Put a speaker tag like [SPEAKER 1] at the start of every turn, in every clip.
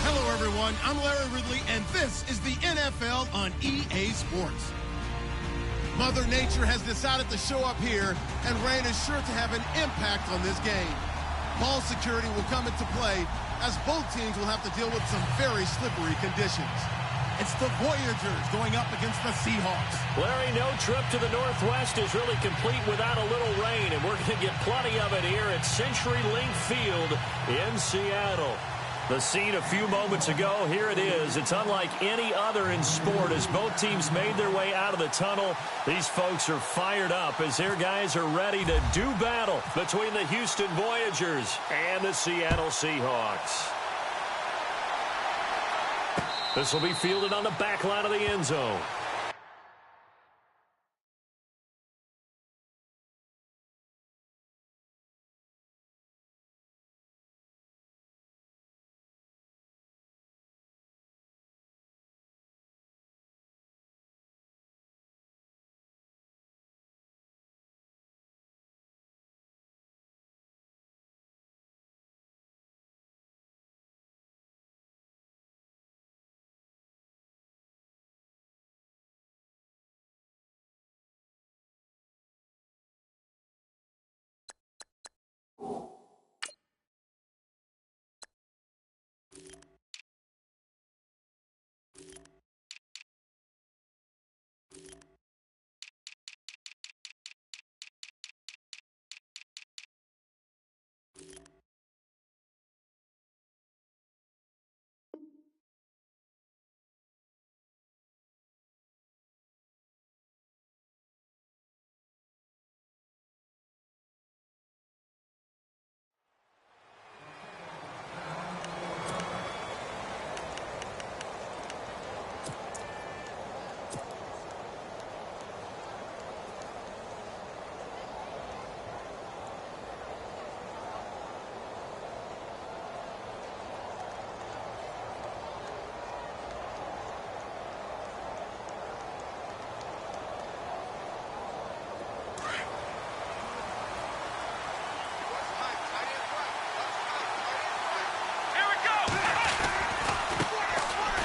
[SPEAKER 1] Hello, everyone. I'm Larry Ridley, and this is the NFL on EA Sports. Mother Nature has decided to show up here, and rain is sure to have an impact on this game. Ball security will come into play, as both teams will have to deal with some very slippery conditions. It's the Voyagers going up against the Seahawks.
[SPEAKER 2] Larry, no trip to the Northwest is really complete without a little rain, and we're going to get plenty of it here at CenturyLink Field in Seattle. The scene a few moments ago, here it is. It's unlike any other in sport as both teams made their way out of the tunnel. These folks are fired up as their guys are ready to do battle between the Houston Voyagers and the Seattle Seahawks. This will be fielded on the back line of the end zone.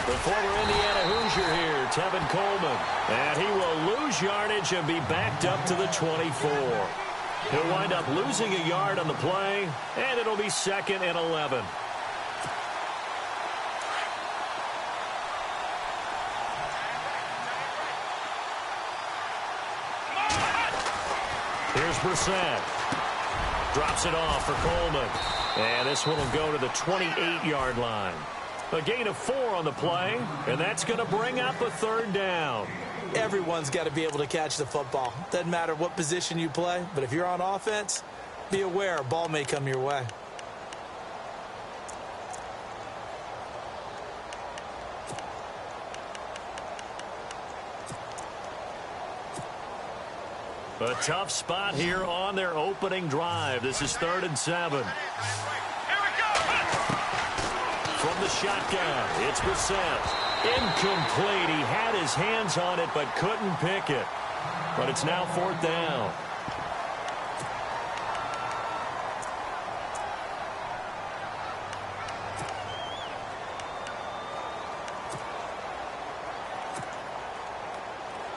[SPEAKER 2] The former Indiana Hoosier here, Tevin Coleman. And he will lose yardage and be backed up to the 24. He'll wind up losing a yard on the play, and it'll be 2nd and 11. Here's Brissett. Drops it off for Coleman. And this one will go to the 28-yard line. A gain of 4 on the play, and that's going to bring up a 3rd down.
[SPEAKER 3] Everyone's got to be able to catch the football. Doesn't matter what position you play, but if you're on offense, be aware a ball may come your way.
[SPEAKER 2] A tough spot here on their opening drive. This is 3rd and 7. From the shotgun, it's Brissett. Incomplete. He had his hands on it but couldn't pick it. But it's now 4th down.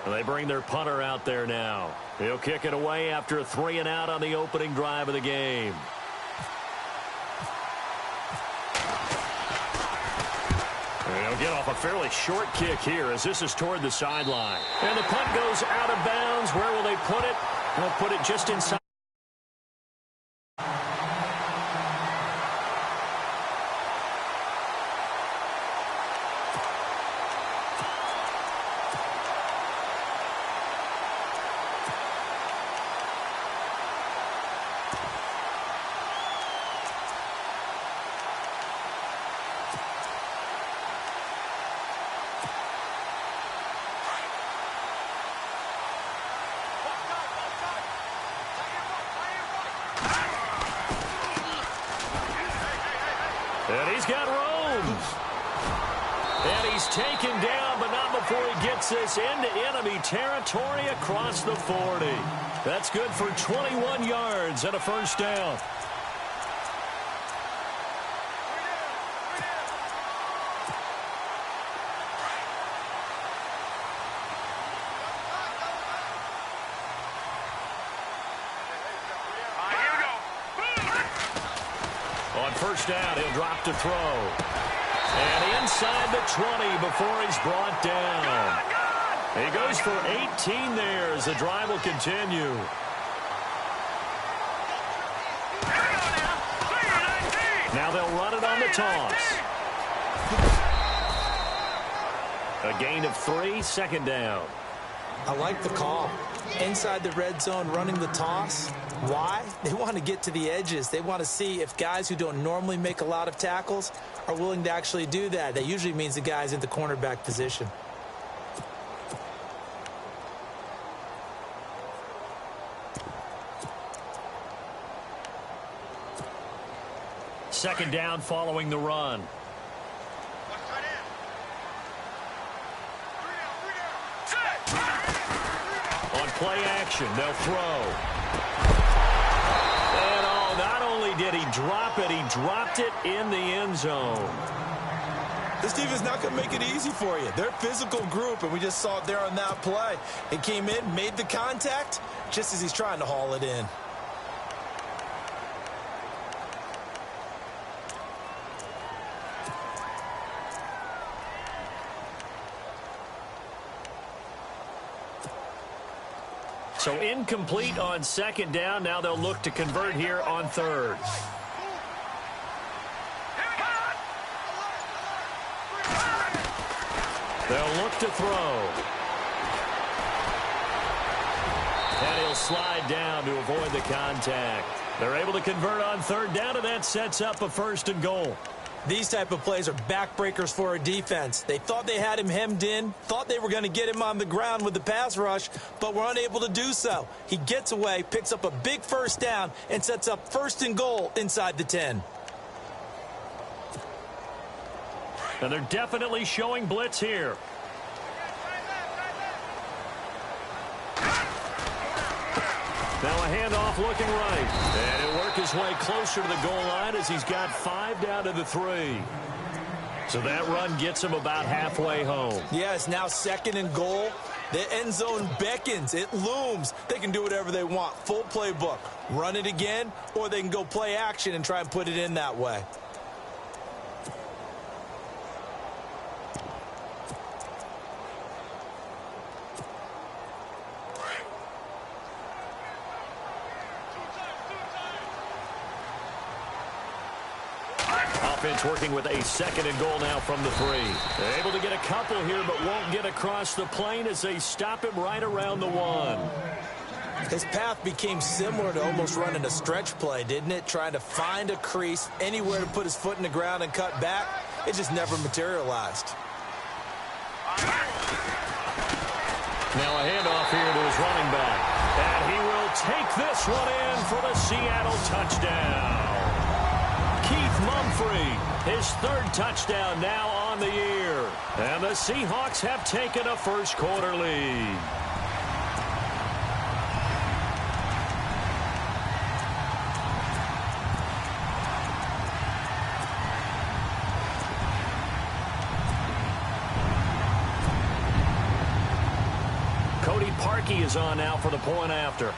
[SPEAKER 2] They bring their punter out there now. He'll kick it away after a 3-and-out on the opening drive of the game. He'll get off a fairly short kick here as this is toward the sideline. And the punt goes out of bounds. Where will they put it? They'll put it just inside. And he's got room. And he's taken down, but not before he gets this into enemy territory across the 40. That's good for 21 yards and a 1st down. first down. He'll drop to throw. And inside the 20 before he's brought down. He goes for 18 there as the drive will continue. Now they'll run it on the toss. A gain of 3, second down.
[SPEAKER 3] I like the call. Inside the red zone running the toss. Why? They want to get to the edges. They want to see if guys who don't normally make a lot of tackles are willing to actually do that. That usually means the guy's in the cornerback position.
[SPEAKER 2] Second down following the run. On play action, they'll throw. And oh, not only did he drop it, he dropped it in the end zone.
[SPEAKER 3] This defense is not going to make it easy for you. They're a physical group, and we just saw it there on that play. It came in, made the contact, just as he's trying to haul it in.
[SPEAKER 2] So incomplete on second down. Now they'll look to convert here on third. They'll look to throw. And he'll slide down to avoid the contact. They're able to convert on third down, and that sets up a first and goal.
[SPEAKER 3] These type of plays are backbreakers for a defense. They thought they had him hemmed in, thought they were going to get him on the ground with the pass rush, but were unable to do so. He gets away, picks up a big first down, and sets up first and goal inside the 10.
[SPEAKER 2] And they're definitely showing blitz here. Now a handoff looking right. And he'll work his way closer to the goal line as he's got 5 down to the 3. So that run gets him about halfway home.
[SPEAKER 3] Yeah, it's now second and goal. The end zone beckons. It looms. They can do whatever they want. Full playbook. Run it again, or they can go play action and try and put it in that way.
[SPEAKER 2] Offense working with a second and goal now from the 3. They're able to get a couple here, but won't get across the plane as they stop him right around the 1.
[SPEAKER 3] His path became similar to almost running a stretch play, didn't it? Trying to find a crease, anywhere to put his foot in the ground and cut back. It just never materialized.
[SPEAKER 2] Now a handoff here to his running back. And he will take this one in for the Seattle touchdown. Keith Mumphrey, his 3rd touchdown now on the year. And the Seahawks have taken a first-quarter lead. Cody Parkey is on now for the point after.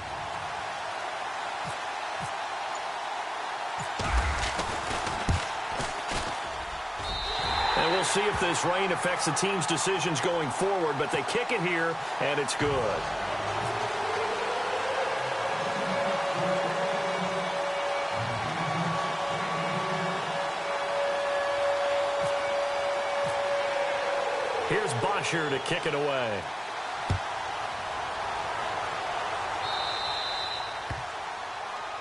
[SPEAKER 2] And we'll see if this rain affects the team's decisions going forward, but they kick it here, and it's good. Here's Bosher to kick it away.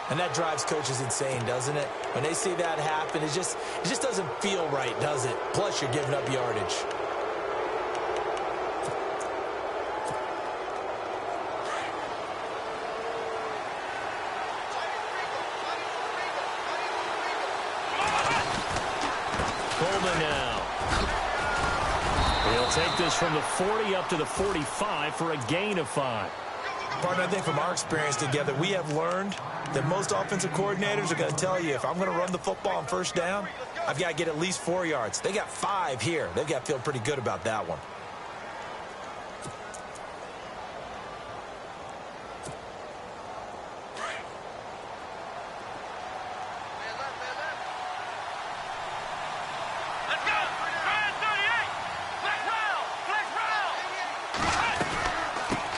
[SPEAKER 3] And that drives coaches insane, doesn't it? When they see that happen, it just doesn't feel right, does it? Plus, you're giving up yardage.
[SPEAKER 2] Coleman now. He'll take this from the 40 up to the 45 for a gain of 5.
[SPEAKER 3] Partner, I think from our experience together, we have learned that most offensive coordinators are going to tell you, if I'm going to run the football on first down, I've got to get at least 4 yards. They got 5 here. They've got to feel pretty good about that one.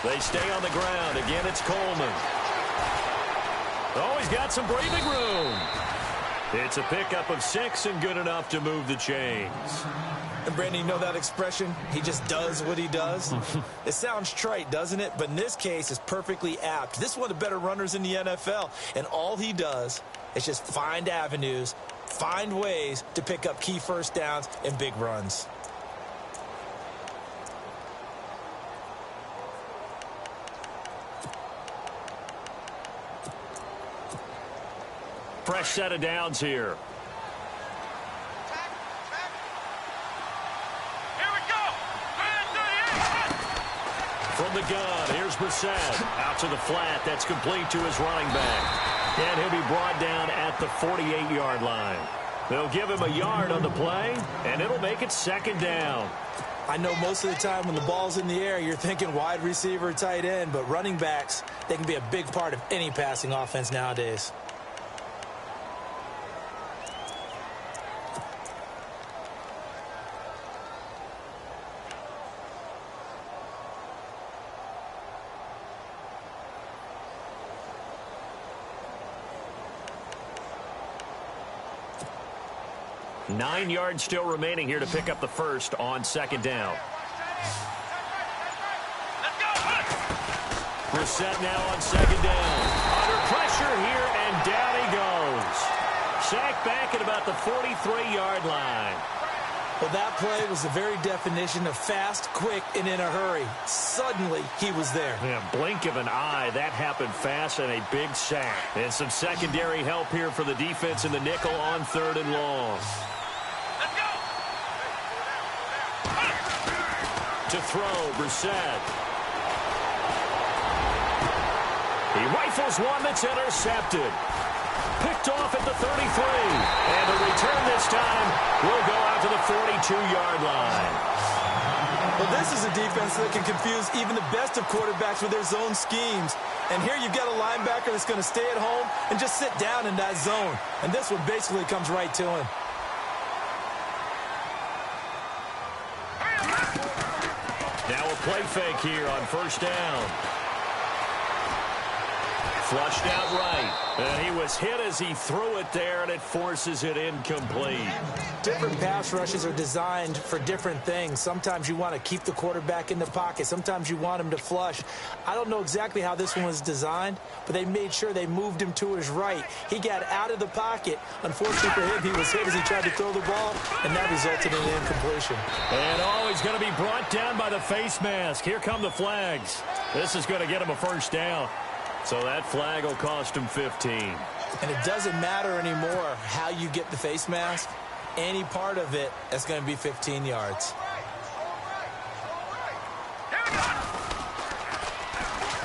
[SPEAKER 2] They stay on the ground. Again, it's Coleman. Oh, he's got some breathing room. It's a pickup of 6 and good enough to move the chains.
[SPEAKER 3] And, Brandon, you know that expression? He just does what he does? It sounds trite, doesn't it? But in this case, it's perfectly apt. This is one of the better runners in the NFL, and all he does is just find avenues, find ways to pick up key first downs and big runs.
[SPEAKER 2] Fresh set of downs here. From the gun, here's Brissett. Out to the flat. That's complete to his running back. And he'll be brought down at the 48-yard line. They'll give him a yard on the play, and it'll make it second down.
[SPEAKER 3] I know most of the time when the ball's in the air, you're thinking wide receiver, tight end, but running backs, they can be a big part of any passing offense nowadays.
[SPEAKER 2] Nine yards still remaining here to pick up the first on second down. Brissett now on second down. Under pressure here, and down he goes. Sacked back at about the 43-yard line.
[SPEAKER 3] Well, that play was the very definition of fast, quick, and in a hurry. Suddenly, he was there.
[SPEAKER 2] Yeah, blink of an eye. That happened fast, and a big sack. And some secondary help here for the defense in the nickel on third and long. To throw, Brissett. He rifles one that's intercepted. Picked off at the 33. And the return this time will go out to the 42-yard line.
[SPEAKER 3] Well, this is a defense that can confuse even the best of quarterbacks with their zone schemes. And here you've got a linebacker that's going to stay at home and just sit down in that zone. And this one basically comes right to him.
[SPEAKER 2] Now a play fake here on first down. Flushed out right. And he was hit as he threw it there, and it forces it incomplete.
[SPEAKER 3] Different pass rushes are designed for different things. Sometimes you want to keep the quarterback in the pocket. Sometimes you want him to flush. I don't know exactly how this one was designed, but they made sure they moved him to his right. He got out of the pocket. Unfortunately for him, he was hit as he tried to throw the ball, and that resulted in an incompletion.
[SPEAKER 2] And oh, he's going to be brought down by the face mask. Here come the flags. This is going to get him a first down. So that flag will cost him 15.
[SPEAKER 3] And it doesn't matter anymore how you get the face mask. Any part of it is going to be 15 yards.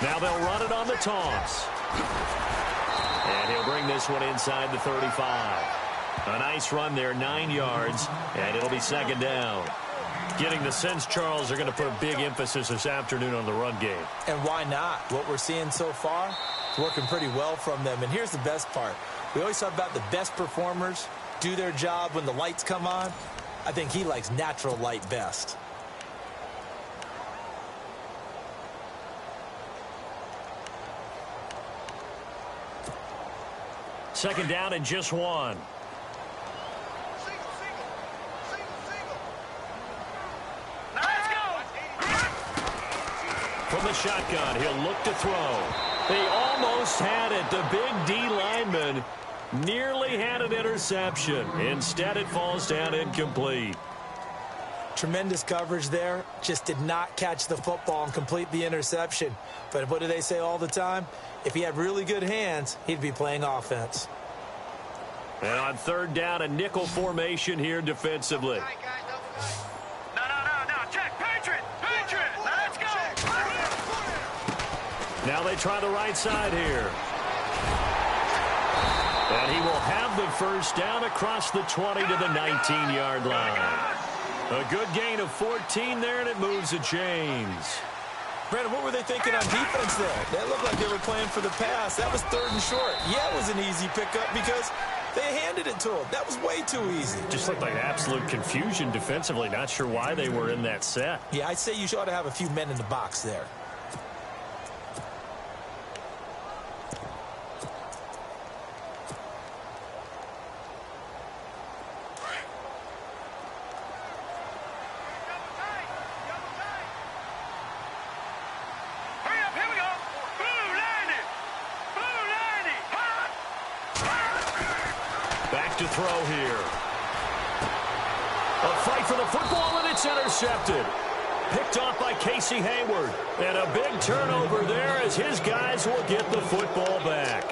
[SPEAKER 2] Now they'll run it on the toss. And he'll bring this one inside the 35. A nice run there, 9 yards, and it'll be second down. Getting the sense, Charles, they're going to put a big emphasis this afternoon on the run game.
[SPEAKER 3] And why not? What we're seeing so far is working pretty well from them. And here's the best part. We always talk about the best performers do their job when the lights come on. I think he likes natural light best.
[SPEAKER 2] Second down and just one. From the shotgun, he'll look to throw. They almost had it. The big D lineman nearly had an interception. Instead, it falls down incomplete.
[SPEAKER 3] Tremendous coverage there. Just did not catch the football and complete the interception. But what do they say all the time? If he had really good hands, he'd be playing offense.
[SPEAKER 2] And on third down, a nickel formation here defensively. Now they try the right side here. And he will have the first down across the 20 to the 19-yard line. A good gain of 14 there, and it moves the chains.
[SPEAKER 3] Brandon, what were they thinking on defense there? That looked like they were playing for the pass. That was third and short. Yeah, it was an easy pickup because they handed it to him. That was way too easy.
[SPEAKER 2] Just looked like absolute confusion defensively. Not sure why they were in that set.
[SPEAKER 3] Yeah, I'd say you ought to have a few men in the box there.
[SPEAKER 2] throw here. A fight for the football, and it's intercepted. Picked off by Casey Hayward. And a big turnover there as his guys will get the football back.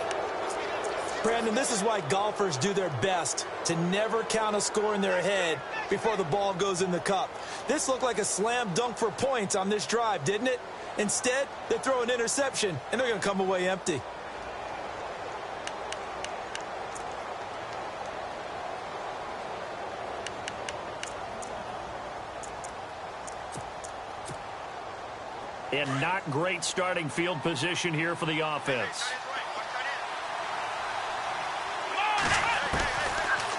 [SPEAKER 3] Brandon, this is why golfers do their best to never count a score in their head before the ball goes in the cup. This looked like a slam dunk for points on this drive, didn't it? Instead, they throw an interception, and they're going to come away empty.
[SPEAKER 2] And not great starting field position here for the offense.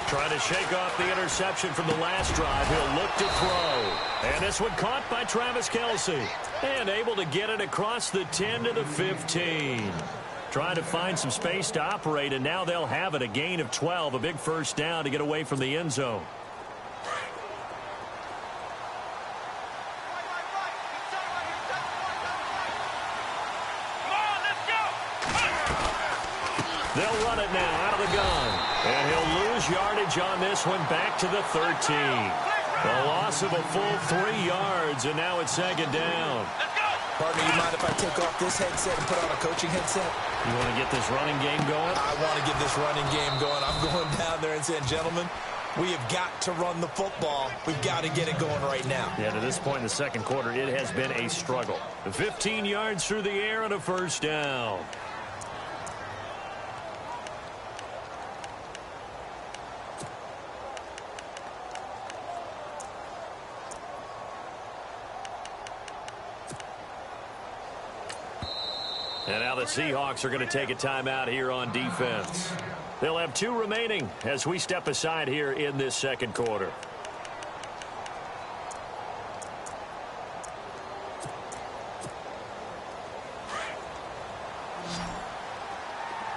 [SPEAKER 2] Trying to shake off the interception from the last drive. He'll look to throw. And this one caught by Travis Kelce. And able to get it across the 10 to the 15. Trying to find some space to operate, and now they'll have it. A gain of 12, a big first down to get away from the end zone. They'll run it now out of the gun. And he'll lose yardage on this one, back to the 13. A loss of a full 3 yards, and now it's second down.
[SPEAKER 3] Partner, you mind if I take off this headset and put on a coaching headset?
[SPEAKER 2] You want to get this running game going?
[SPEAKER 3] I want to get this running game going. I'm going down there and saying, gentlemen, we have got to run the football. We've got to get it going right now.
[SPEAKER 2] Yeah, to this point in the second quarter, it has been a struggle. 15 yards through the air and a first down. And now the Seahawks are going to take a timeout here on defense. They'll have 2 remaining as we step aside here in this second quarter.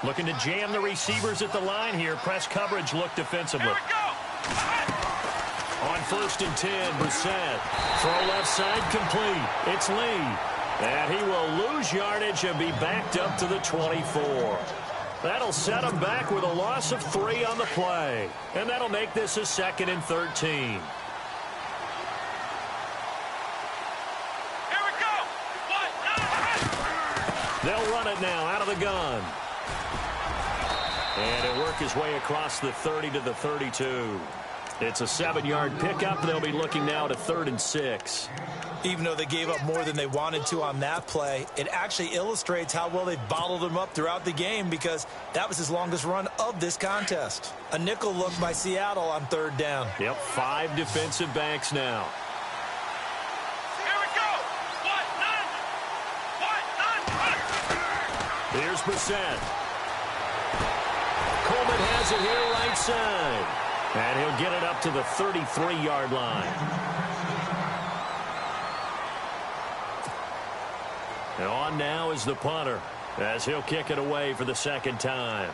[SPEAKER 2] Looking to jam the receivers at the line here. Press coverage look defensively. On 1st and 10, Brissett. Throw left side complete. It's Lee. And he will lose yardage and be backed up to the 24. That'll set him back with a loss of 3 on the play. And that'll make this a 2nd and 13.
[SPEAKER 4] Here we go.
[SPEAKER 2] They'll run it now out of the gun. And he'll work his way across the 30 to the 32. It's a 7-yard pickup. They'll be looking now to 3rd and 6.
[SPEAKER 3] Even though they gave up more than they wanted to on that play, it actually illustrates how well they bottled him up throughout the game, because that was his longest run of this contest. A nickel look by Seattle on 3rd down.
[SPEAKER 2] Yep, 5 defensive backs now.
[SPEAKER 4] Here we go.
[SPEAKER 2] Here's Brissett. Coleman has it here right side. And he'll get it up to the 33-yard line. And on now is the punter, as he'll kick it away for the 2nd time.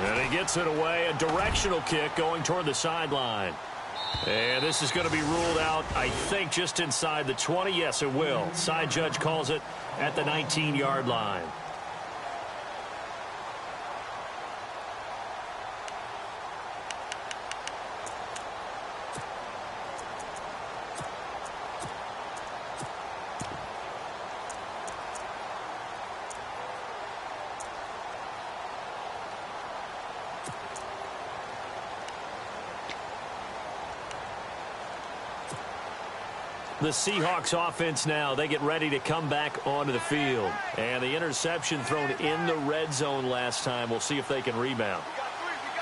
[SPEAKER 2] And he gets it away, a directional kick going toward the sideline. And this is going to be ruled out, I think, just inside the 20. Yes, it will. Side judge calls it at the 19-yard line. The Seahawks offense now, they get ready to come back onto the field. And the interception thrown in the red zone last time. We'll see if they can rebound.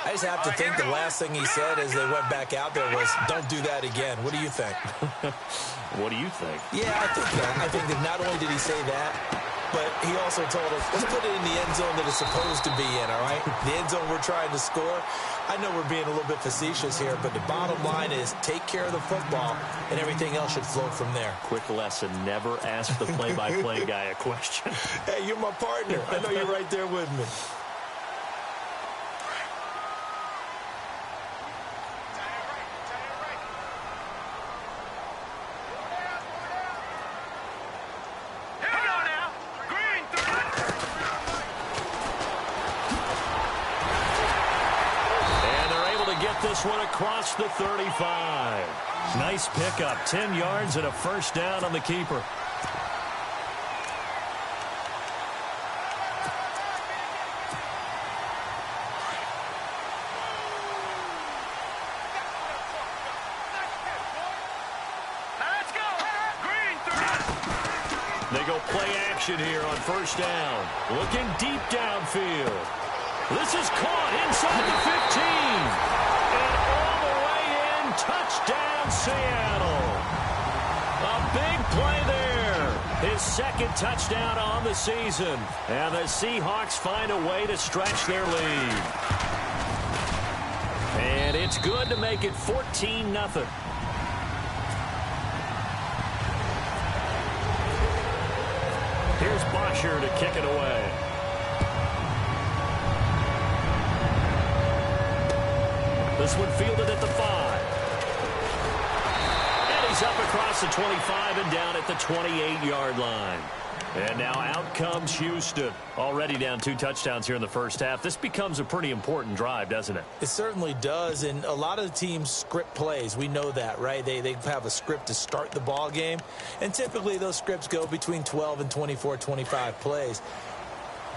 [SPEAKER 3] I just have to think the last thing he said as they went back out there was, don't do that again. What do you think?
[SPEAKER 2] What do you think?
[SPEAKER 3] Yeah, I think that. I think that not only did he say that, but he also told us, let's put it in the end zone that it's supposed to be in, all right? The end zone we're trying to score. I know we're being a little bit facetious here, but the bottom line is take care of the football, and everything else should flow from there.
[SPEAKER 2] Quick lesson, never ask the play-by-play guy a question.
[SPEAKER 3] Hey, you're my partner. I know you're right there with me.
[SPEAKER 4] Here we go now. Green
[SPEAKER 2] this one across the 35. Nice pickup, 10 yards and a first down on the keeper. They go play action here on first down. Looking deep downfield. This is caught inside the 15. And all the way in, touchdown Seattle. A big play there. His second touchdown on the season. And the Seahawks find a way to stretch their lead. And it's good to make it 14-0. Here's Bosher to kick it away. This one fielded at the 5. And he's up across the 25 and down at the 28-yard line. And now out comes Houston. Already down 2 touchdowns here in the first half. This becomes a pretty important drive, doesn't it?
[SPEAKER 3] It certainly does, and a lot of the teams script plays. We know that, right? They have a script to start the ball game, and typically those scripts go between 12 and 24, 25 plays.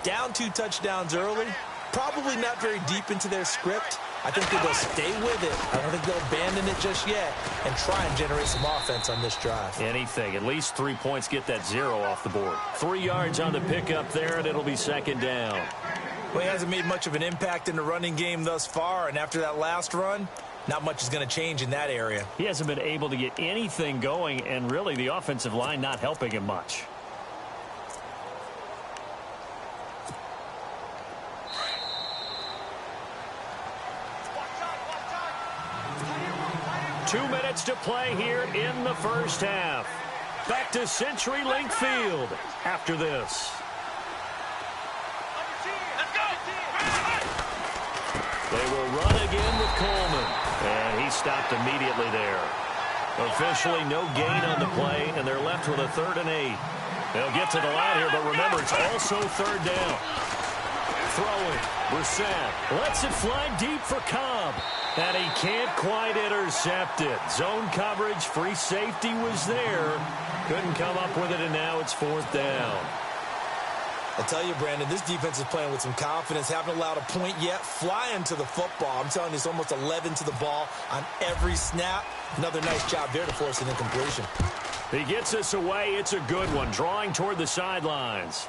[SPEAKER 3] Down 2 touchdowns early, probably not very deep into their script. I think they'll stay with it. I don't think they'll abandon it just yet and try and generate some offense on this drive.
[SPEAKER 2] Anything. At least 3 points, get that 0 off the board. 3 yards on the pickup there, and it'll be second down.
[SPEAKER 3] Well, he hasn't made much of an impact in the running game thus far, and after that last run, not much is going to change in that area.
[SPEAKER 2] He hasn't been able to get anything going, and really the offensive line not helping him much. Two minutes to play here in the first half. Back to CenturyLink Field after this. They will run again with Coleman. And he stopped immediately there. Officially no gain on the play, and they're left with a 3rd and 8. They'll get to the line here, but remember, it's also 3rd down. Throwing. Brissett lets it fly deep for Cobb. And he can't quite intercept it. Zone coverage, free safety was there. Couldn't come up with it, and now it's 4th down.
[SPEAKER 3] I'll tell you, Brandon, this defense is playing with some confidence. Haven't allowed a point yet. Flying to the football. I'm telling you, it's almost 11 to the ball on every snap. Another nice job there to force an incompletion.
[SPEAKER 2] He gets this away. It's a good one. Drawing toward the sidelines.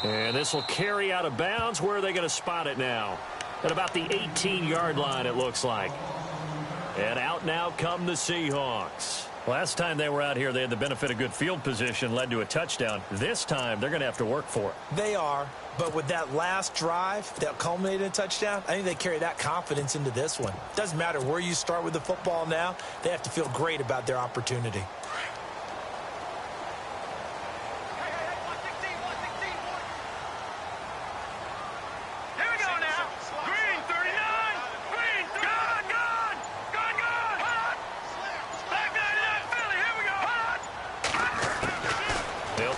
[SPEAKER 2] And this will carry out of bounds. Where are they going to spot it now? At about the 18-yard line, it looks like. And out now come the Seahawks. Last time they were out here, they had the benefit of good field position, led to a touchdown. This time, they're going to have to work for it.
[SPEAKER 3] They are, but with that last drive that culminated in a touchdown, I think they carry that confidence into this one. Doesn't matter where you start with the football now, they have to feel great about their opportunity.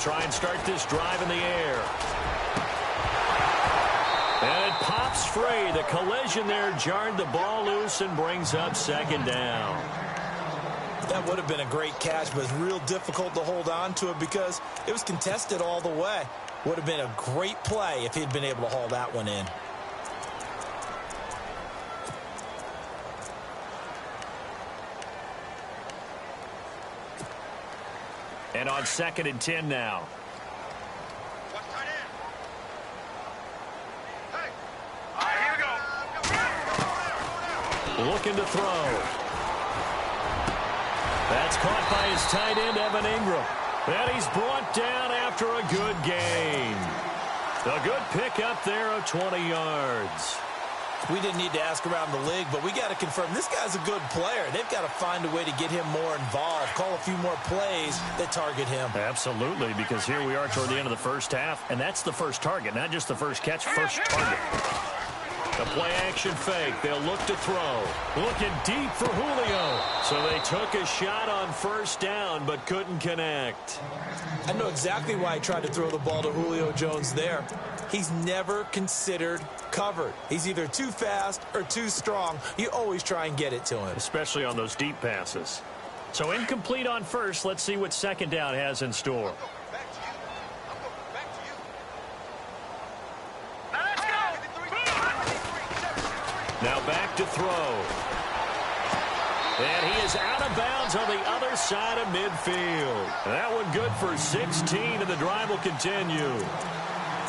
[SPEAKER 2] Try and start this drive in the air. And it pops free. The collision there jarred the ball loose and brings up 2nd down.
[SPEAKER 3] That would have been a great catch, but it's real difficult to hold on to it because it was contested all the way. Would have been a great play if he'd been able to haul that one in.
[SPEAKER 2] And on 2nd and 10 now.
[SPEAKER 4] Here we go.
[SPEAKER 2] Looking to throw. That's caught by his tight end, Evan Ingram. And he's brought down after a good gain. A good pickup there of 20 yards.
[SPEAKER 3] We didn't need to ask around the league, but we got to confirm this guy's a good player. They've got to find a way to get him more involved, call a few more plays that target him.
[SPEAKER 2] Absolutely, because here we are toward the end of the first half, and that's the first target, not just the first catch, first target. A play-action fake. They'll look to throw. Looking deep for Julio. So they took a shot on first down, but couldn't connect.
[SPEAKER 3] I know exactly why he tried to throw the ball to Julio Jones there. He's never considered covered. He's either too fast or too strong. You always try and get it to him.
[SPEAKER 2] Especially on those deep passes. So incomplete on first. Let's see what second down has in store. Now back to throw. And he is out of bounds on the other side of midfield. That one good for 16, and the drive will continue.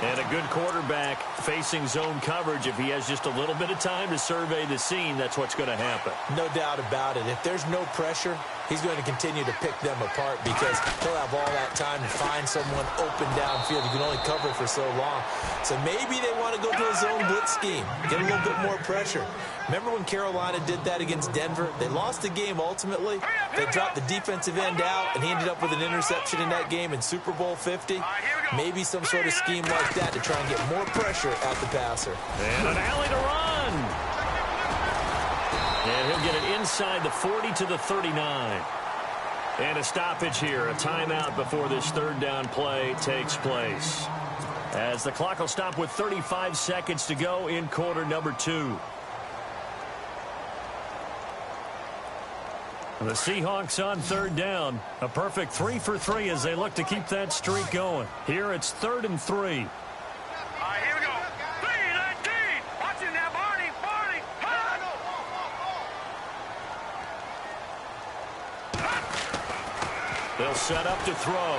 [SPEAKER 2] And a good quarterback facing zone coverage. If he has just a little bit of time to survey the scene, that's what's going to happen.
[SPEAKER 3] No doubt about it. If there's no pressure, he's going to continue to pick them apart because he'll have all that time to find someone open downfield. You can only cover for so long. So maybe they want to go to a zone blitz scheme, get a little bit more pressure. Remember when Carolina did that against Denver? They lost the game ultimately. They dropped the defensive end out, and he ended up with an interception in that game in Super Bowl 50. Maybe some sort of scheme like that to try and get more pressure at the passer.
[SPEAKER 2] And an alley to run. And he'll get it inside the 40 to the 39. And a stoppage here, a timeout before this third down play takes place. As the clock will stop with 35 seconds to go in quarter number 2. The Seahawks on third down. A perfect 3 for 3 as they look to keep that streak going. Here it's 3rd and 3.
[SPEAKER 4] All right, here we go. 3-19. Watch it now, Barney.
[SPEAKER 2] They'll set up to throw.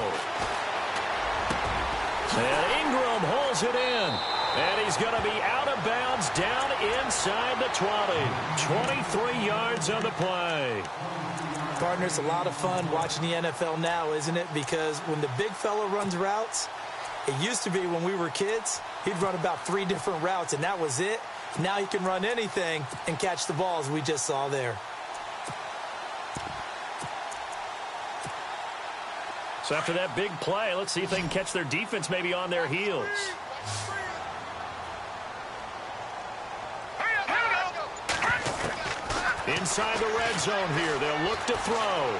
[SPEAKER 2] And Ingram holds it in. And he's going to be out of bounds down inside the 20. 23 yards on the play.
[SPEAKER 3] Partner, it's a lot of fun watching the NFL now, isn't it? Because when the big fella runs routes, it used to be when we were kids, he'd run about 3 different routes, and that was it. Now he can run anything and catch the balls we just saw there.
[SPEAKER 2] So after that big play, let's see if they can catch their defense maybe on their heels. Inside the red zone here. They'll look to throw.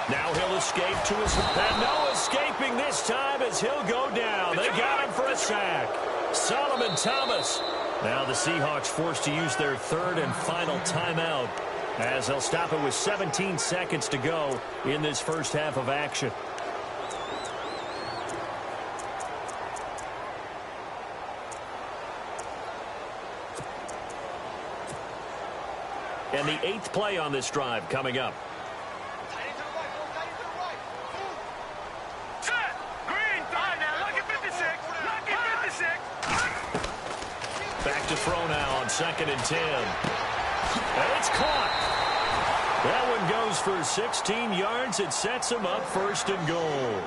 [SPEAKER 2] Now he'll escape to his... And no escaping this time as he'll go down. They got him for a sack. Solomon Thomas. Now the Seahawks forced to use their third and final timeout as they'll stop it with 17 seconds to go in this first half of action. And the 8th play on this drive coming up.
[SPEAKER 4] Set. Green. All right, now look at 56. Look at 56.
[SPEAKER 2] Back to throw now on 2nd and 10. And it's caught. That one goes for 16 yards. It sets them up 1st and goal.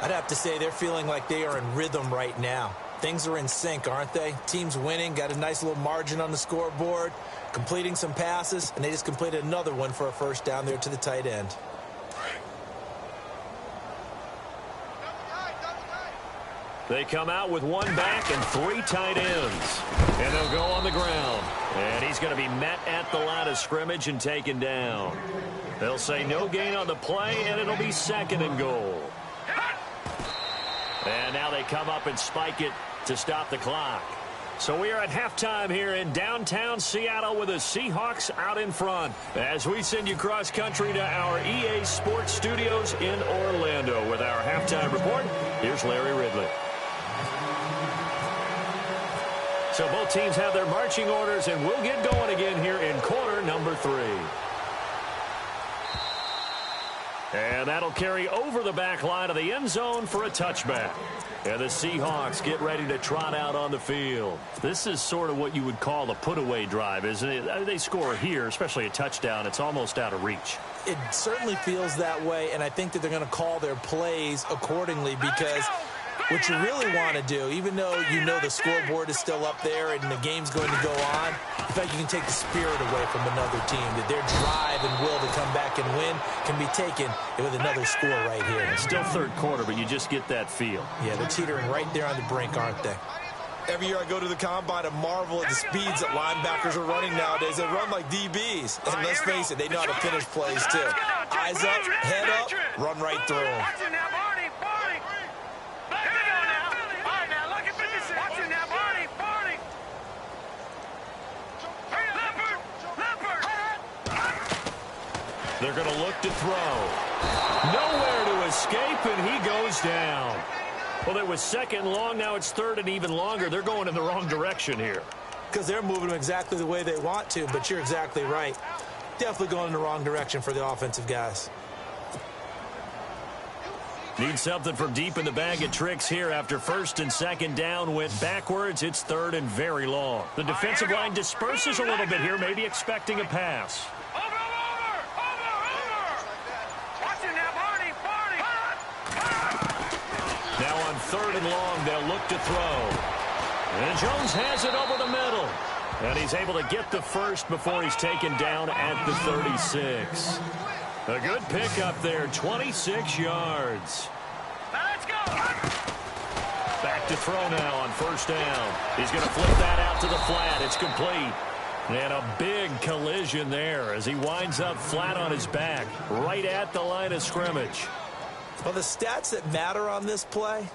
[SPEAKER 3] I'd have to say they're feeling like they are in rhythm right now. Things are in sync, aren't they? Team's winning, got a nice little margin on the scoreboard, completing some passes, and they just completed another one for a first down there to the tight end.
[SPEAKER 2] They come out with 1 back and 3 tight ends. And they'll go on the ground. And he's going to be met at the line of scrimmage and taken down. They'll say no gain on the play, and it'll be 2nd and goal. And now they come up and spike it to stop the clock. So we are at halftime here in downtown Seattle with the Seahawks out in front. As we send you cross country to our EA Sports Studios in Orlando with our halftime report, here's Larry Ridley. So both teams have their marching orders, and we'll get going again here in quarter number 3. And that'll carry over the back line of the end zone for a touchback. And the Seahawks get ready to trot out on the field. This is sort of what you would call a put-away drive, isn't it? They score here, especially a touchdown. It's almost out of reach.
[SPEAKER 3] It certainly feels that way, and I think that they're going to call their plays accordingly because what you really want to do, even though you know the scoreboard is still up there and the game's going to go on, in fact, you can take the spirit away from another team, that their drive and will to come back and win can be taken with another score right here.
[SPEAKER 2] It's still third quarter, but you just get that feel.
[SPEAKER 3] Yeah, they're teetering right there on the brink, aren't they? Every year I go to the combine and marvel at the speeds that linebackers are running nowadays. They run like DBs. And let's face it, they know how to finish plays too. Eyes up, head up, run right through them.
[SPEAKER 2] They're going to look to throw. Nowhere to escape, and he goes down. Well, it was second and long. Now it's third and even longer. They're going in the wrong direction here.
[SPEAKER 3] Because they're moving them exactly the way they want to, but you're exactly right. Definitely going in the wrong direction for the offensive guys.
[SPEAKER 2] Need something from deep in the bag of tricks here after first and second down went backwards. It's third and very long. The defensive line disperses a little bit here, maybe expecting a pass. Now on third and long, they'll look to throw. And Jones has it over the middle. And he's able to get the first before he's taken down at the 36. A good pickup there, 26 yards. Let's go. Back to throw now on first down. He's going to flip that out to the flat. It's complete. And a big collision there as he winds up flat on his back, right at the line of scrimmage.
[SPEAKER 3] Well, the stats that matter on this play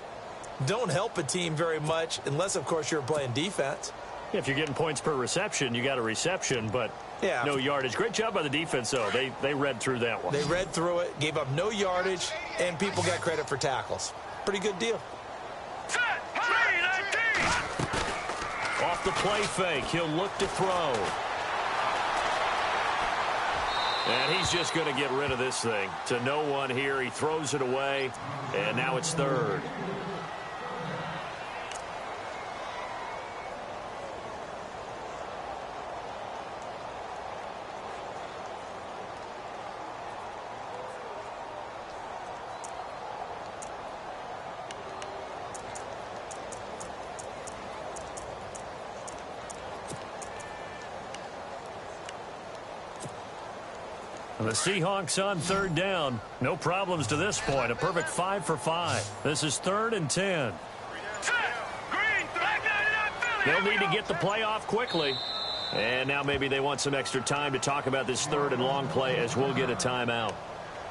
[SPEAKER 3] don't help a team very much unless, of course, you're playing defense.
[SPEAKER 2] If you're getting points per reception, you got a reception, but no yardage. Great job by the defense, though. They read through that one.
[SPEAKER 3] They read through it, gave up no yardage, and people got credit for tackles. Pretty good deal.
[SPEAKER 2] Off the play fake, he'll look to throw. And he's just going to get rid of this thing. To no one here, he throws it away, and now it's third. The Seahawks on third down. No problems to this point. A perfect 5 for 5. This is third and 10. They'll need to get the play off quickly. And now maybe they want some extra time to talk about this third and long play as we'll get a timeout.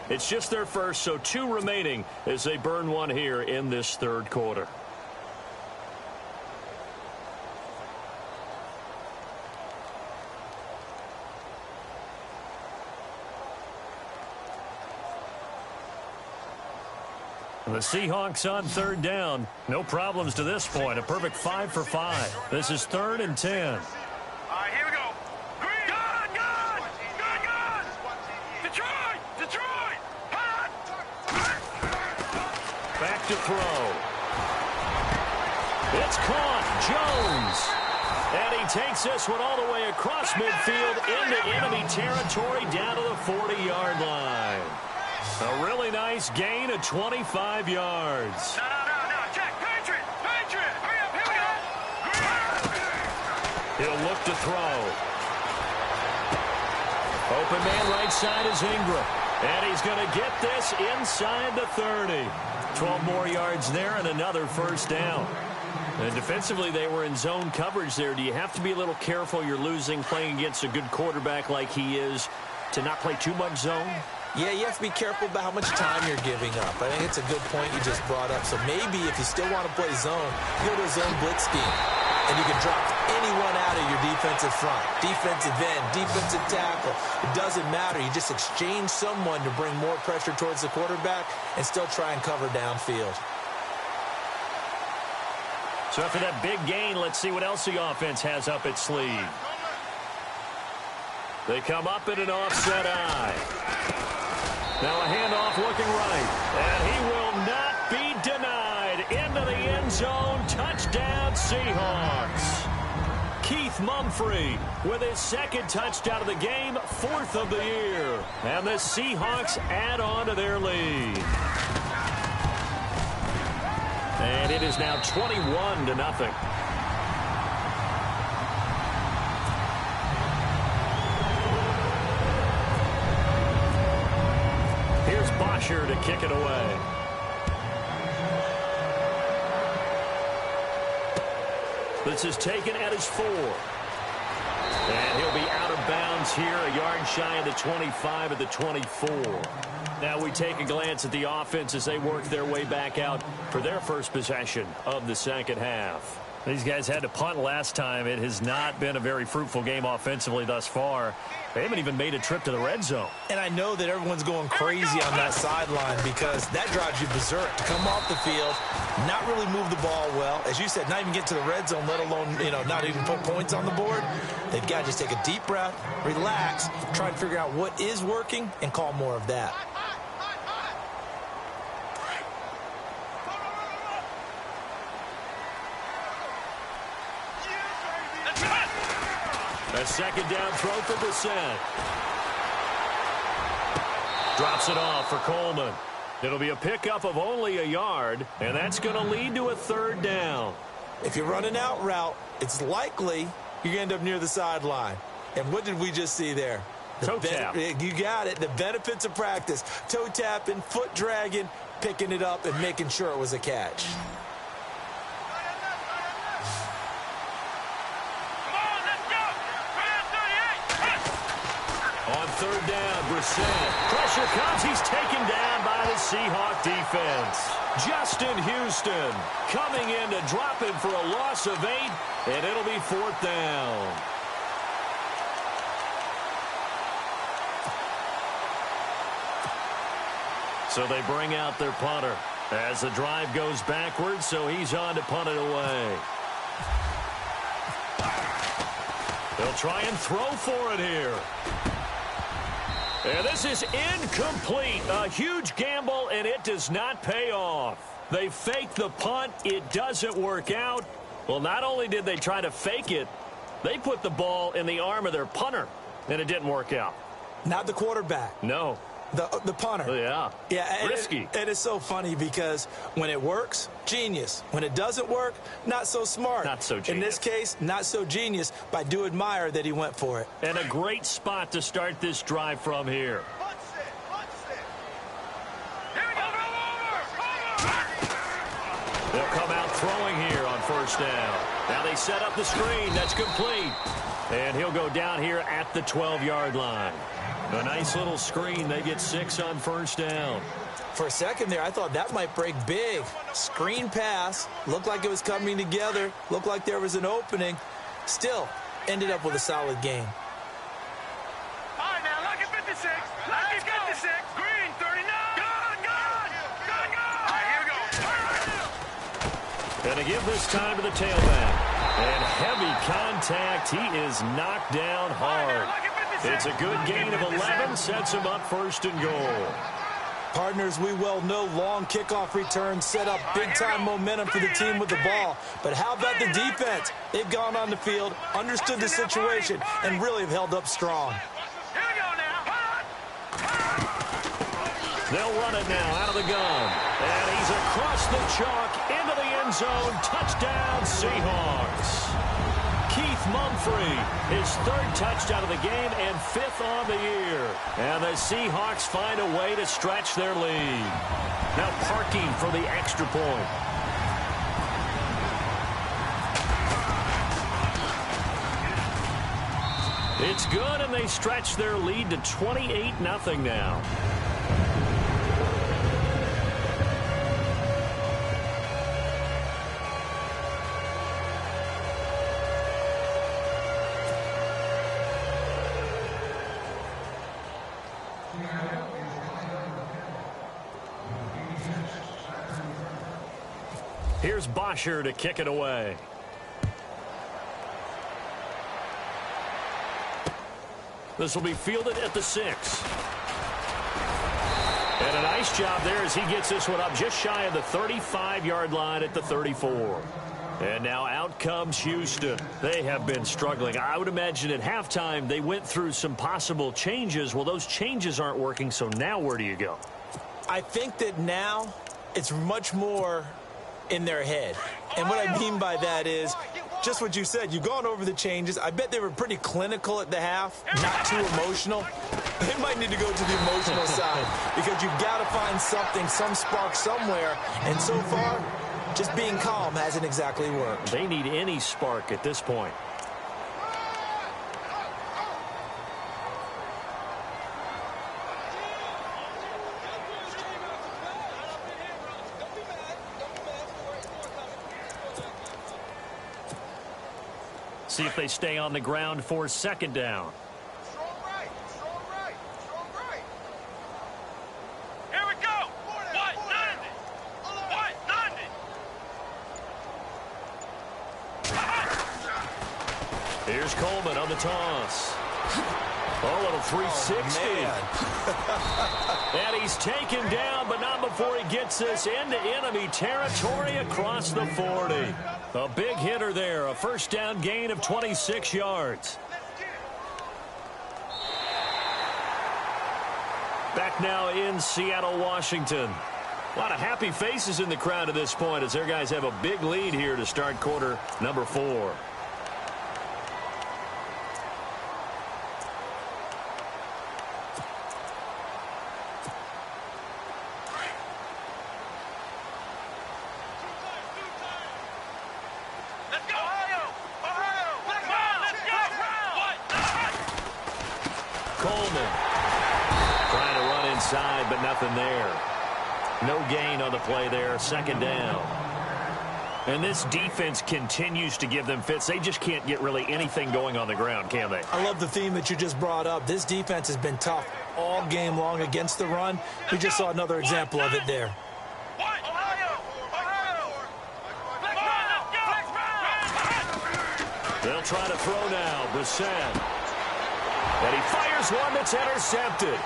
[SPEAKER 2] It's just their first, so 2 remaining as they burn one here in this third quarter. The Seahawks on third down. No problems to this point. A perfect 5 for 5. This is third and 10.
[SPEAKER 4] All right, here we go. Green. Gun. Detroit. Hot.
[SPEAKER 2] Back to throw. It's caught. Jones. And he takes this one all the way across midfield into enemy territory down to the 40-yard line. A really nice gain of 25 yards.
[SPEAKER 4] No. Jack, Patriot. Hurry up, here we go.
[SPEAKER 2] He'll look to throw. Open man right side is Ingram. And he's going to get this inside the 30. 12 more yards there and another first down. And defensively, they were in zone coverage there. Do you have to be a little careful? You're losing playing against a good quarterback like he is to not play too much zone?
[SPEAKER 3] Yeah, you have to be careful about how much time you're giving up. I think it's a good point you just brought up. So maybe if you still want to play zone, go to a zone blitz scheme. And you can drop anyone out of your defensive front. Defensive end, defensive tackle. It doesn't matter. You just exchange someone to bring more pressure towards the quarterback and still try and cover downfield.
[SPEAKER 2] So after that big gain, let's see what else the offense has up its sleeve. They come up in an offset eye. Now a handoff looking right. And he will not be denied. Into the end zone. Touchdown, Seahawks. Keith Mumphrey with his second touchdown of the game, 4th of the year. And the Seahawks add on to their lead. And it is now 21-0. Here's Bosher to kick it away. This is taken at his 4. And he'll be out of bounds here, a yard shy of the 25 at the 24. Now we take a glance at the offense as they work their way back out for their first possession of the second half.
[SPEAKER 5] These guys had to punt last time. It has not been a very fruitful game offensively thus far. They haven't even made a trip to the red zone.
[SPEAKER 3] And I know that everyone's going crazy on that sideline because that drives you berserk to come off the field, not really move the ball well. As you said, not even get to the red zone, let alone, not even put points on the board. They've got to just take a deep breath, relax, try and figure out what is working and call more of that.
[SPEAKER 2] A second down throw for Brissett. Drops it off for Coleman. It'll be a pickup of only a yard, and that's going to lead to a third down.
[SPEAKER 3] If you run an out route, it's likely you're going to end up near the sideline. And what did we just see there?
[SPEAKER 5] Toe tap.
[SPEAKER 3] You got it. The benefits of practice. Toe tapping, foot dragging, picking it up, and making sure it was a catch.
[SPEAKER 2] On third down, Brissett. Pressure comes. He's taken down by the Seahawk defense. Justin Houston coming in to drop him for a loss of 8, and it'll be fourth down. So they bring out their punter as the drive goes backwards, so he's on to punt it away. They'll try and throw for it here. And this is incomplete. A huge gamble, and it does not pay off. They fake the punt. It doesn't work out. Well, not only did they try to fake it, they put the ball in the arm of their punter, and it didn't work out.
[SPEAKER 3] Not the quarterback.
[SPEAKER 2] No.
[SPEAKER 3] The punter.
[SPEAKER 2] Yeah.
[SPEAKER 3] Yeah.
[SPEAKER 2] Risky.
[SPEAKER 3] And it's so funny because when it works, genius. When it doesn't work, not so smart.
[SPEAKER 2] Not so genius.
[SPEAKER 3] In this case, not so genius, but I do admire that he went for it.
[SPEAKER 2] And a great spot to start this drive from here. They'll come out throwing here on first down. Now they set up the screen. That's complete. And he'll go down here at the 12-yard line. A nice little screen. They get 6 on first down.
[SPEAKER 3] For a second there, I thought that might break big. Screen pass. Looked like it was coming together. Looked like there was an opening. Still, ended up with a solid game.
[SPEAKER 4] All right, now, lucky 56. Lucky 56. Green, 39. Good. All right, here we go.
[SPEAKER 2] And to give this time to the tailback. And heavy contact. He is knocked down hard. It's a good gain of 11. Sets him up first and goal.
[SPEAKER 3] Partners, we well know long kickoff returns set up big-time momentum for the team with the ball. But how about the defense? They've gone on the field, understood the situation, and really have held up strong.
[SPEAKER 4] Here we go now.
[SPEAKER 2] They'll run it now out of the gun. And he's across the chalk into the end zone. Touchdown, Seahawks. Keith Mumphrey, his 3rd touchdown of the game and 5th on the year. And the Seahawks find a way to stretch their lead. Now parking for the extra point. It's good, and they stretch their lead to 28-0 now. Here's Bosher to kick it away. This will be fielded at the 6. And a nice job there as he gets this one up just shy of the 35-yard line at the 34. And now out comes Houston. They have been struggling. I would imagine at halftime they went through some possible changes. Well, those changes aren't working, so now where do you go?
[SPEAKER 3] I think that now it's much more in their head. And what I mean by that is just what you said. You've gone over the changes. I bet they were pretty clinical at the half, not too emotional. They might need to go to the emotional side because you've got to find something, some spark somewhere. And so far, Just being calm hasn't exactly worked.
[SPEAKER 5] They need any spark at this point. See if they stay on the ground for second down.
[SPEAKER 4] Strong right, strong right, strong right. Here we go. What? 90.
[SPEAKER 2] Here's Coleman on the toss. Oh, little 360. And he's taken down, but not before he gets us into enemy territory across the 40. A big hitter there, a first down gain of 26 yards. Back now in Seattle, Washington. A lot of happy faces in the crowd at this point as their guys have a big lead here to start quarter number 4. Coleman trying to run inside, but nothing there. No gain on the play there, second down. And this defense continues to give them fits. They just can't get really anything going on the ground, can they?
[SPEAKER 3] I love the theme that you just brought up. This defense has been tough all game long against the run. We just saw another example of it there.
[SPEAKER 2] They'll try to throw now, Brissett. And he fires one that's intercepted.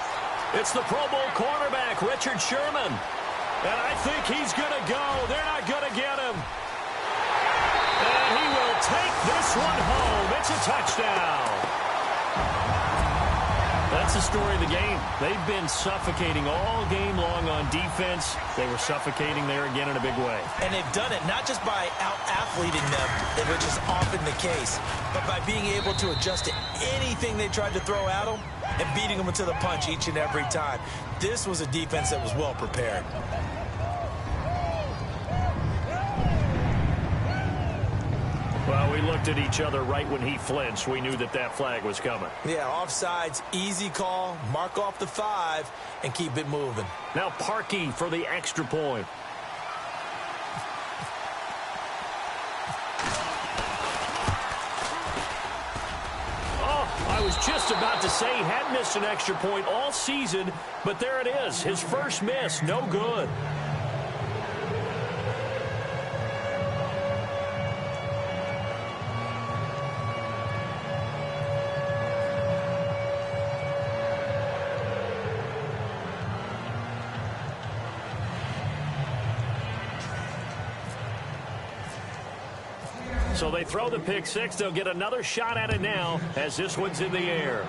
[SPEAKER 2] It's the Pro Bowl cornerback, Richard Sherman. And I think he's going to go. They're not going to get him. And he will take this one home. It's a touchdown. That's the story of the game. They've been suffocating all game long on defense. They were suffocating there again in a big way.
[SPEAKER 3] And they've done it not just by out-athleting them, which is often the case, but by being able to adjust to anything they tried to throw at them and beating them to the punch each and every time. This was a defense that was well prepared.
[SPEAKER 2] Well, we looked at each other right when he flinched. We knew that that flag was coming.
[SPEAKER 3] Yeah, offsides, easy call, mark off the 5, and keep it moving.
[SPEAKER 2] Now Parkey for the extra point. Oh, I was just about to say he had missed an extra point all season, but there it is. His first miss, no good. So they throw the pick six. They'll get another shot at it now as this one's in the air.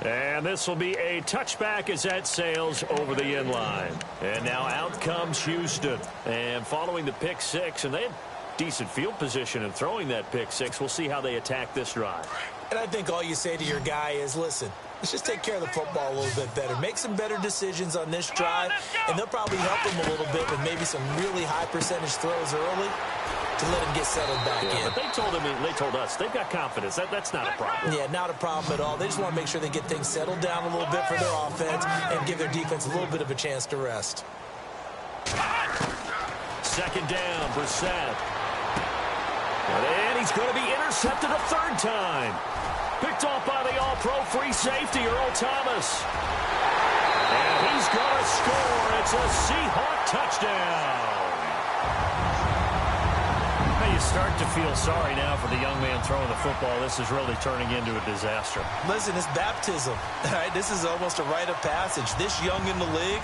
[SPEAKER 2] And this will be a touchback as that sails over the end line. And now out comes Houston. And following the pick six, and they had decent field position in throwing that pick six. We'll see how they attack this drive.
[SPEAKER 3] And I think all you say to your guy is, listen, let's just take care of the football a little bit better. Make some better decisions on this drive, and they'll probably help him a little bit with maybe some really high percentage throws early to let him get settled back in.
[SPEAKER 2] But they told us they've got confidence. That's not a problem.
[SPEAKER 3] Yeah, not a problem at all. They just want to make sure they get things settled down a little bit for their offense and give their defense a little bit of a chance to rest.
[SPEAKER 2] Second down, Brissett. And he's going to be intercepted a third time. Picked off by the all-pro free safety, Earl Thomas. And he's going to score. It's a Seahawk touchdown. Now you start to feel sorry now for the young man throwing the football. This is really turning into a disaster.
[SPEAKER 3] Listen, it's baptism. All right, this is almost a rite of passage. This young in the league,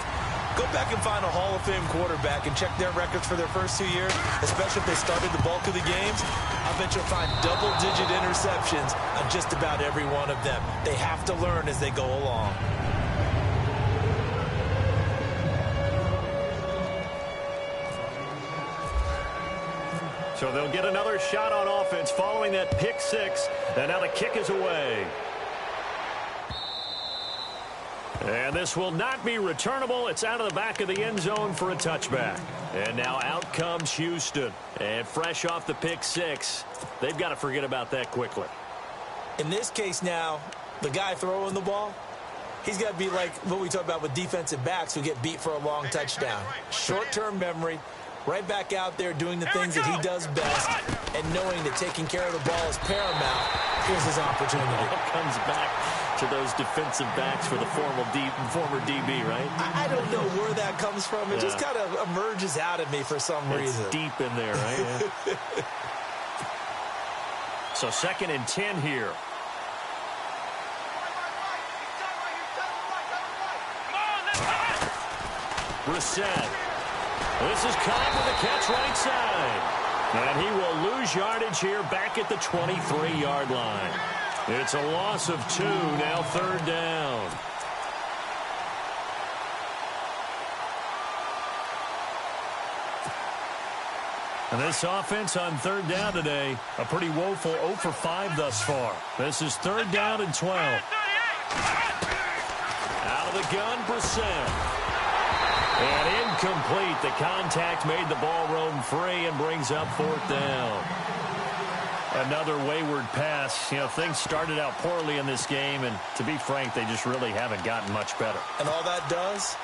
[SPEAKER 3] go back and find a Hall of Fame quarterback and check their records for their first 2 years, especially if they started the bulk of the games. I bet you'll find double-digit interceptions on just about every one of them. They have to learn as they go along.
[SPEAKER 2] So they'll get another shot on offense following that pick six. And now the kick is away. And this will not be returnable. It's out of the back of the end zone for a touchback. And now out comes Houston. And fresh off the pick six, they've got to forget about that quickly.
[SPEAKER 3] In this case now, the guy throwing the ball, he's got to be like what we talk about with defensive backs who get beat for a long touchdown. Short-term memory, right back out there doing the things that he does best, and knowing that taking care of the ball is paramount. Here's his opportunity.
[SPEAKER 2] It comes back to those defensive backs for the former DB, right?
[SPEAKER 3] I don't know where that comes from. It just kind of emerges out of me for some reason.
[SPEAKER 2] It's deep in there, right? Yeah. So 2nd and 10 here. Brissett. This is caught with a catch right side. And he will lose yardage here back at the 23-yard line. It's a loss of 2, now 3rd down. And this offense on 3rd down today, a pretty woeful 0 for 5 thus far. This is 3rd down and 12. Out of the gun, Brissett. And incomplete. The contact made the ball roam free and brings up 4th down. Another wayward pass. You know, things started out poorly in this game, and to be frank, they just really haven't gotten much better.
[SPEAKER 3] And all that does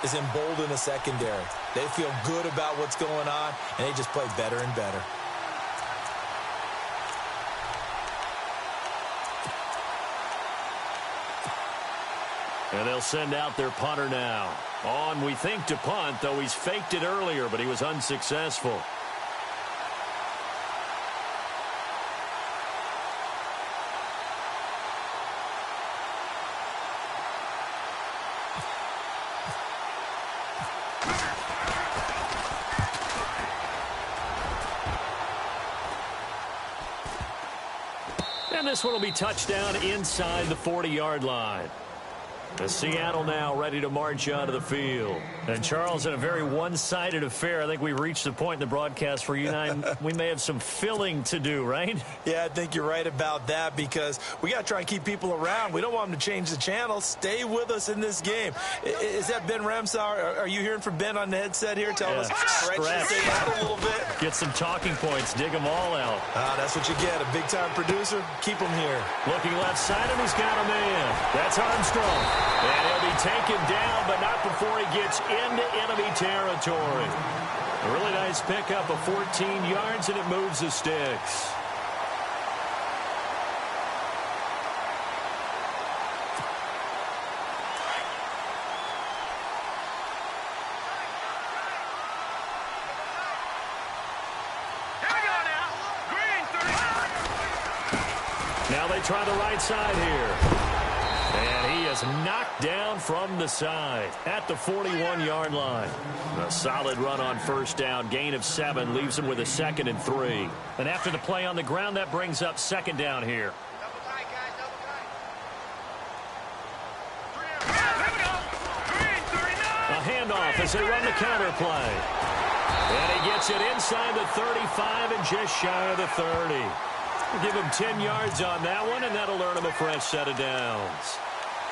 [SPEAKER 3] is embolden the secondary. They feel good about what's going on, and they just play better and better.
[SPEAKER 2] And they'll send out their punter now. On, we think, to punt, though he's faked it earlier, but he was unsuccessful. And this one will be touchdown inside the 40-yard line. The Seattle now ready to march onto the field. And, Charles, in a very one-sided affair, I think we've reached the point in the broadcast where you and I, we may have some filling to do, right?
[SPEAKER 3] Yeah, I think you're right about that because we got to try and keep people around. We don't want them to change the channel. Stay with us in this game. Is that Ben Ramsauer? Are you hearing from Ben on the headset here? Tell us, stretch this thing out a little bit.
[SPEAKER 2] Get some talking points. Dig them all out.
[SPEAKER 3] That's what you get. A big-time producer. Keep them here.
[SPEAKER 2] Looking left side, and he's got a man. That's Armstrong. And he'll be taken down, but not before he gets into enemy territory. A really nice pickup of 14 yards, and it moves the sticks. Now they try the right side here. And he is knocked down from the side at the 41-yard line. A solid run on 1st down. Gain of 7 leaves him with a 2nd and 3. And after the play on the ground, that brings up 2nd down here. A handoff as they run the counter play. And he gets it inside the 35 and just shy of the 30. Give him 10 yards on that one, and that'll earn him a fresh set of downs.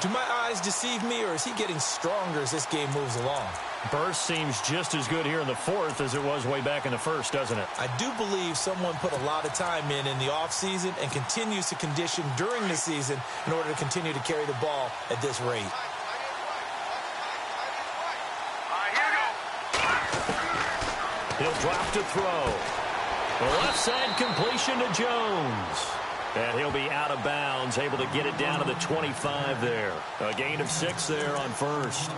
[SPEAKER 3] Do my eyes deceive me, or is he getting stronger as this game moves along?
[SPEAKER 2] Burst seems just as good here in the 4th as it was way back in the 1st, doesn't it?
[SPEAKER 3] I do believe someone put a lot of time in the offseason and continues to condition during the season in order to continue to carry the ball at this rate.
[SPEAKER 2] He'll drop to throw. The left side completion to Jones. And he'll be out of bounds, able to get it down to the 25 there. A gain of 6 there on 1st.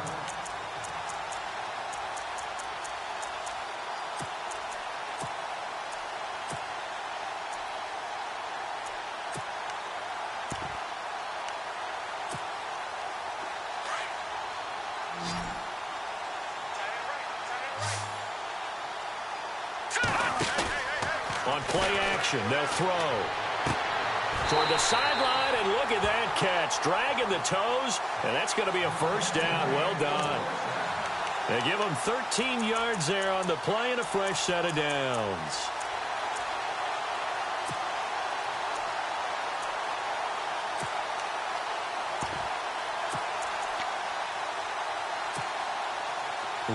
[SPEAKER 2] On play action, they'll throw. Toward the sideline, and look at that catch. Dragging the toes, and that's going to be a 1st down. Well done. They give him 13 yards there on the play and a fresh set of downs.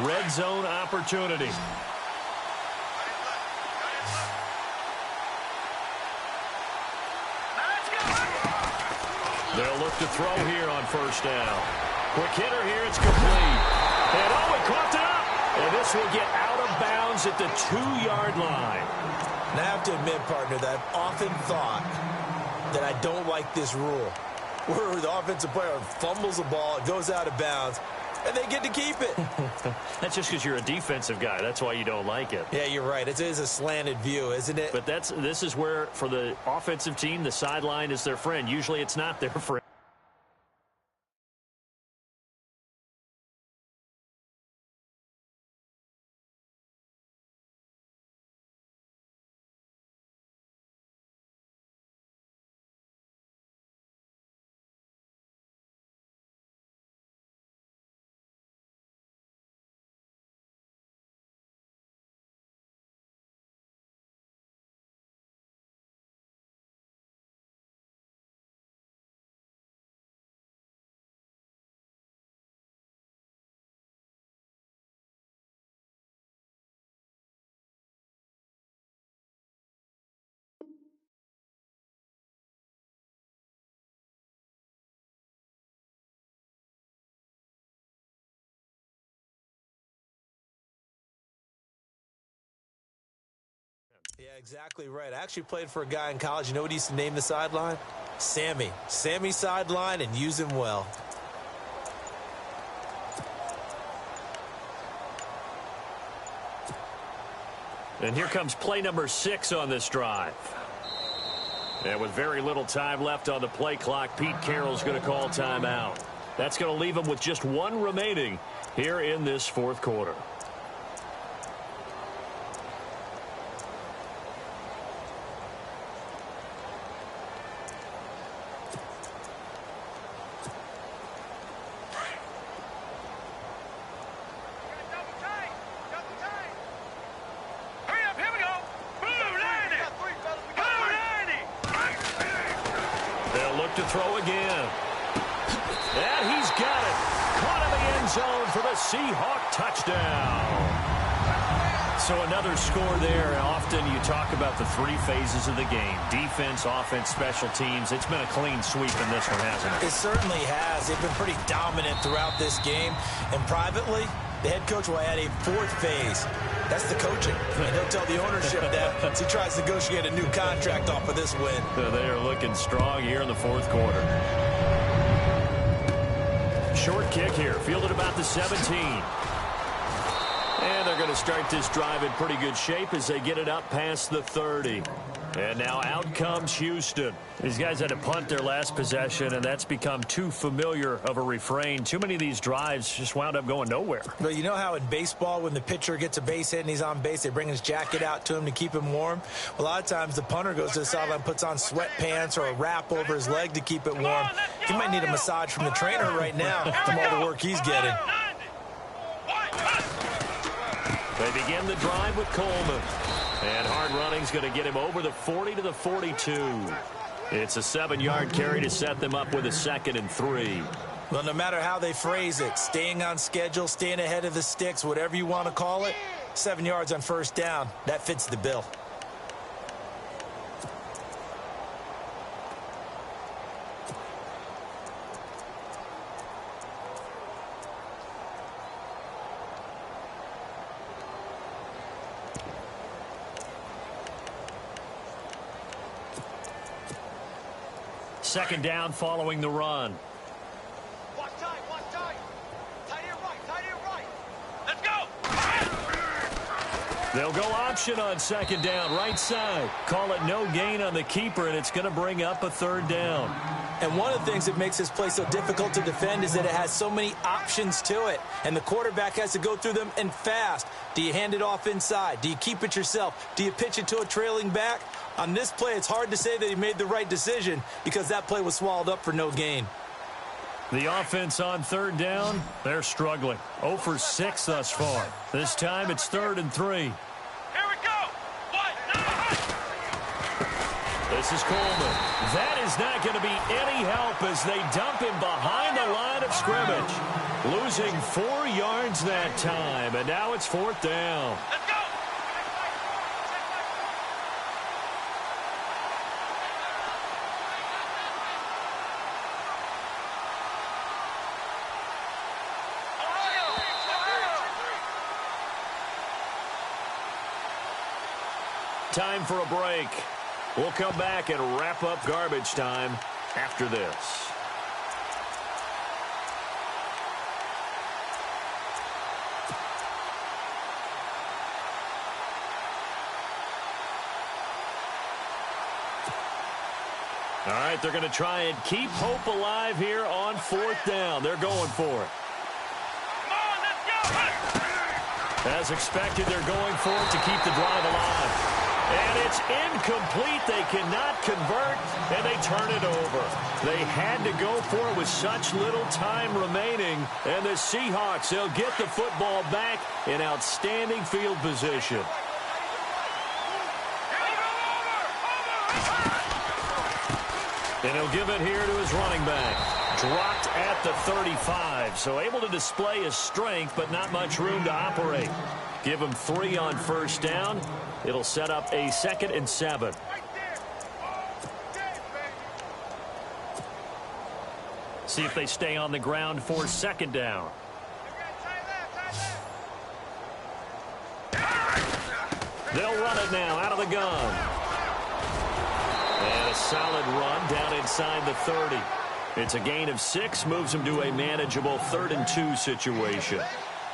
[SPEAKER 2] red zone opportunity. They'll look to throw here on first down. Quick hitter here, it's complete. And oh, he caught it up. And this will get out of bounds at the 2-yard line.
[SPEAKER 3] And I have to admit, partner, that I've often thought that I don't like this rule, where the offensive player fumbles the ball, it goes out of bounds, and they get to keep it.
[SPEAKER 2] That's just because you're a defensive guy. That's why you don't like it.
[SPEAKER 3] Yeah, you're right. It is a slanted view, isn't it?
[SPEAKER 2] But this is where, for the offensive team, the sideline is their friend. Usually it's not their friend.
[SPEAKER 3] Yeah, exactly right. I actually played for a guy in college. You know what he used to name the sideline? Sammy. Sammy sideline, and use him well.
[SPEAKER 2] And here comes play number 6 on this drive. And with very little time left on the play clock, Pete Carroll's going to call timeout. That's going to leave him with just 1 remaining here in this fourth quarter. To throw again. And he's got it. Caught in the end zone for the Seahawk touchdown. So another score there. Often you talk about the 3 phases of the game. Defense, offense, special teams. It's been a clean sweep in this one, hasn't it?
[SPEAKER 3] It certainly has. They've been pretty dominant throughout this game. And privately, the head coach will add a 4th phase. That's the coaching. And he'll tell the ownership that as he tries to negotiate a new contract off of this win.
[SPEAKER 2] They are looking strong here in the fourth quarter. Short kick here, fielded about the 17. And they're going to start this drive in pretty good shape as they get it up past the 30. And now out comes Houston. These guys had to punt their last possession, and that's become too familiar of a refrain. Too many of these drives just wound up going nowhere.
[SPEAKER 3] But you know how in baseball, when the pitcher gets a base hit and he's on base, they bring his jacket out to him to keep him warm? A lot of times the punter goes to the sideline, puts on sweatpants or a wrap over his leg to keep it warm. He might need a massage from the trainer right now from all the work he's getting.
[SPEAKER 2] They begin the drive with Coleman. And hard running's going to get him over the 40 to the 42. It's a 7-yard carry to set them up with a 2nd and 3.
[SPEAKER 3] Well, no matter how they phrase it, staying on schedule, staying ahead of the sticks, whatever you want to call it, 7 yards on first down, that fits the bill.
[SPEAKER 2] Second down following the run.
[SPEAKER 4] Watch tight, watch tight. Tight end right. Let's go.
[SPEAKER 2] They'll go option on second down, right side. Call it no gain on the keeper, and it's going to bring up a 3rd down.
[SPEAKER 3] And one of the things that makes this play so difficult to defend is that it has so many options to it, and the quarterback has to go through them and fast. Do you hand it off inside? Do you keep it yourself? Do you pitch it to a trailing back? On this play, it's hard to say that he made the right decision because that play was swallowed up for no gain.
[SPEAKER 2] The offense on 3rd down, they're struggling. 0 for 6 thus far. This time it's 3rd and 3.
[SPEAKER 4] Here we go.
[SPEAKER 2] This is Coleman. That is not going to be any help as they dump him behind the line of scrimmage. Losing 4 yards that time, and now it's 4th down.
[SPEAKER 4] Let's go.
[SPEAKER 2] Time for a break. We'll come back and wrap up garbage time after this. All right, they're going to try and keep hope alive here on 4th down. They're going for it.
[SPEAKER 4] Come on, let's go.
[SPEAKER 2] As expected, they're going for it to keep the drive alive. And it's incomplete. They cannot convert, and they turn it over. They had to go for it with such little time remaining. And the Seahawks, they'll get the football back in outstanding field position. And he'll give it here to his running back. Dropped at the 35, so able to display his strength, but not much room to operate. Give him 3 on 1st down. It'll set up a 2nd and 7. See if they stay on the ground for 2nd down. They'll run it now out of the gun. And a solid run down inside the 30. It's a gain of 6, moves them to a manageable 3rd and 2 situation.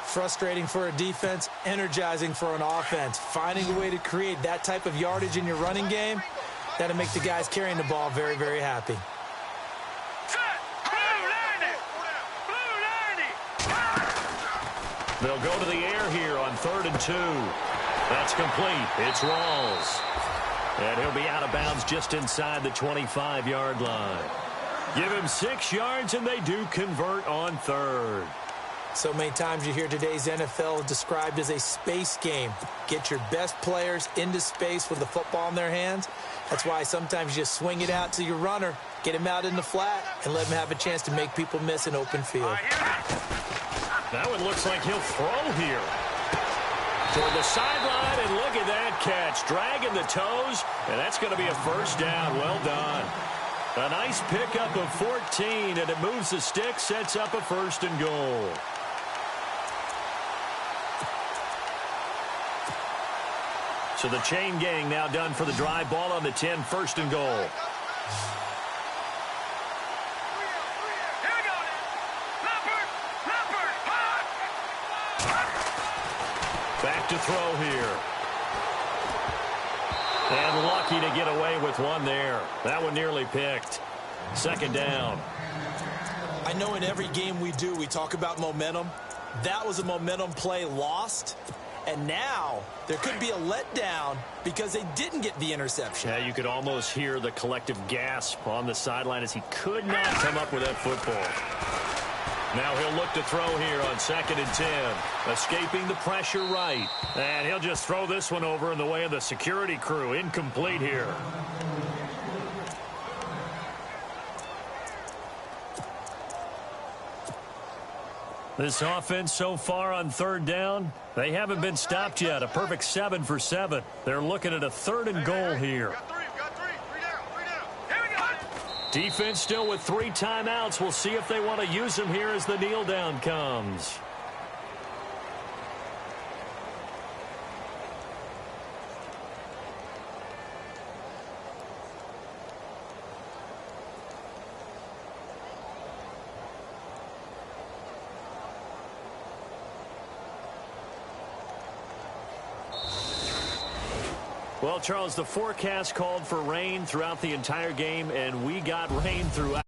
[SPEAKER 3] Frustrating for a defense, energizing for an offense. Finding a way to create that type of yardage in your running game, that'll make the guys carrying the ball very, very happy.
[SPEAKER 2] They'll go to the air here on 3rd and 2. That's complete. It's Rawls. And he'll be out of bounds just inside the 25-yard line. Give him 6 yards, and they do convert on 3rd.
[SPEAKER 3] So many times you hear today's NFL described as a space game. Get your best players into space with the football in their hands. That's why sometimes you just swing it out to your runner, get him out in the flat, and let him have a chance to make people miss an open field.
[SPEAKER 2] That one looks like he'll throw here. Toward the sideline, and look at that catch. Dragging the toes, and that's going to be a 1st down. Well done. A nice pickup of 14, and it moves the stick, sets up a 1st and goal. So the chain gang now done for the drive. Ball on the 10, 1st and goal. Back to throw here. And lucky to get away with one there. That one nearly picked. 2nd down.
[SPEAKER 3] I know in every game we do, we talk about momentum. That was a momentum play lost. And now there could be a letdown because they didn't get the interception.
[SPEAKER 2] Yeah, you could almost hear the collective gasp on the sideline as he could not come up with that football. Now he'll look to throw here on 2nd and 10. Escaping the pressure right. And he'll just throw this one over in the way of the security crew. Incomplete here. This offense so far on 3rd down, they haven't been stopped yet. A perfect 7 for 7. They're looking at a 3rd and goal here. Defense still with 3 timeouts. We'll see if they want to use them here as the kneel down comes. Well, Charles, the forecast called for rain throughout the entire game, and we got rain throughout.